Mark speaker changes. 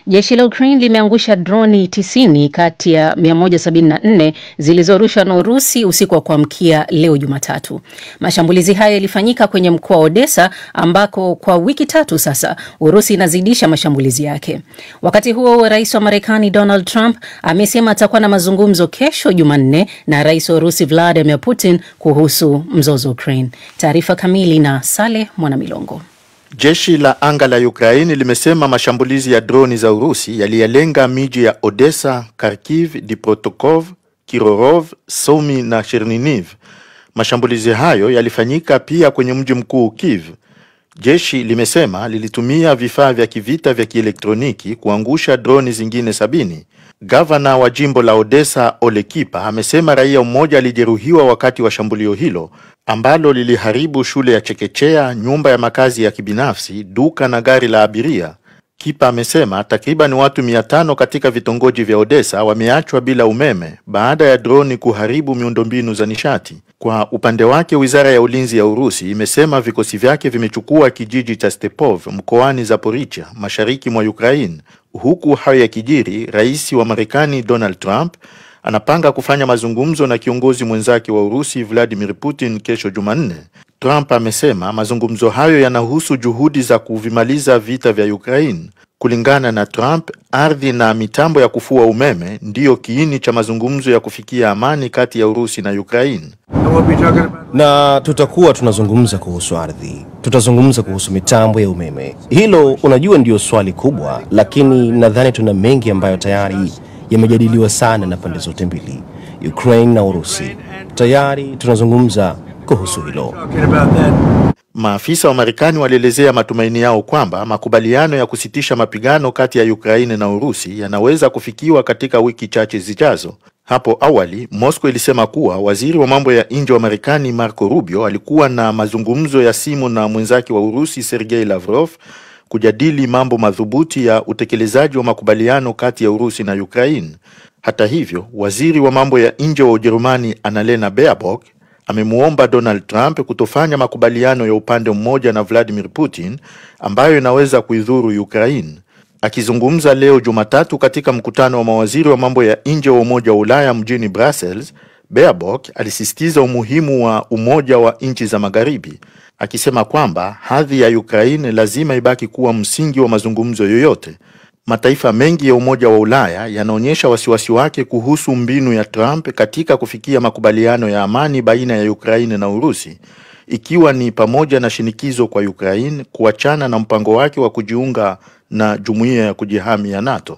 Speaker 1: Jeshi la Ukraine limeangusha droni 90 kati ya 174 zilizorushwa na Urusi usiku wa kuamkia leo Jumatatu. Mashambulizi hayo yalifanyika kwenye mkoa wa Odessa ambako kwa wiki tatu sasa Urusi inazidisha mashambulizi yake. Wakati huo Rais wa Marekani Donald Trump amesema atakuwa na mazungumzo kesho Jumanne na Rais wa Urusi Vladimir Putin kuhusu mzozo Ukraine. Taarifa kamili na Saleh Mwanamilongo.
Speaker 2: Jeshi la anga la Ukraine limesema mashambulizi ya droni za Urusi yaliyalenga miji ya Odessa, Kharkiv, Dnipropetrovsk, Kirorov, Sumy na Chernihiv. Mashambulizi hayo yalifanyika pia kwenye mji mkuu Kiev. Jeshi limesema lilitumia vifaa vya kivita vya kielektroniki kuangusha droni zingine 70. Gavana wa jimbo la Odessa Ole Kipa amesema raia mmoja alijeruhiwa wakati wa shambulio hilo ambalo liliharibu shule ya chekechea, nyumba ya makazi ya kibinafsi, duka na gari la abiria. Kipa amesema takriban watu 500 katika vitongoji vya Odessa wameachwa bila umeme baada ya droni kuharibu miundombinu za nishati. Kwa upande wake, Wizara ya Ulinzi ya Urusi imesema vikosi vyake vimechukua kijiji cha Stepov mkoani Zaporizhia, mashariki mwa Ukraine. Huku hayo yakijiri, Rais wa Marekani Donald Trump anapanga kufanya mazungumzo na kiongozi mwenzake wa Urusi Vladimir Putin kesho Jumanne. Trump amesema mazungumzo hayo yanahusu juhudi za kuvimaliza vita vya Ukraine. Kulingana na Trump, ardhi na mitambo ya kufua umeme ndiyo kiini cha mazungumzo ya kufikia amani kati ya Urusi na Ukraine.
Speaker 3: Na tutakuwa tunazungumza kuhusu ardhi, tutazungumza kuhusu mitambo ya umeme. Hilo unajua ndio swali kubwa, lakini nadhani tuna mengi ambayo tayari yamejadiliwa sana na pande zote mbili, Ukraine na Urusi. Tayari tunazungumza kuhusu hilo.
Speaker 2: Maafisa wa Marekani walielezea matumaini yao kwamba makubaliano ya kusitisha mapigano kati ya Ukraine na Urusi yanaweza kufikiwa katika wiki chache zijazo. Hapo awali, Moscow ilisema kuwa waziri wa mambo ya nje wa Marekani Marco Rubio alikuwa na mazungumzo ya simu na mwenzake wa Urusi Sergei Lavrov kujadili mambo madhubuti ya utekelezaji wa makubaliano kati ya Urusi na Ukraine. Hata hivyo, waziri wa mambo ya nje wa Ujerumani Annalena Baerbock amemuomba Donald Trump kutofanya makubaliano ya upande mmoja na Vladimir Putin ambayo inaweza kuidhuru Ukraine. Akizungumza leo Jumatatu katika mkutano wa mawaziri wa mambo ya nje wa Umoja wa Ulaya mjini Brussels, Baerbock alisisitiza umuhimu wa umoja wa nchi za Magharibi, akisema kwamba hadhi ya Ukraine lazima ibaki kuwa msingi wa mazungumzo yoyote. Mataifa mengi ya Umoja wa Ulaya yanaonyesha wasiwasi wake kuhusu mbinu ya Trump katika kufikia makubaliano ya amani baina ya Ukraine na Urusi, ikiwa ni pamoja na shinikizo kwa Ukraine kuachana na mpango wake wa kujiunga na jumuiya ya kujihami ya NATO.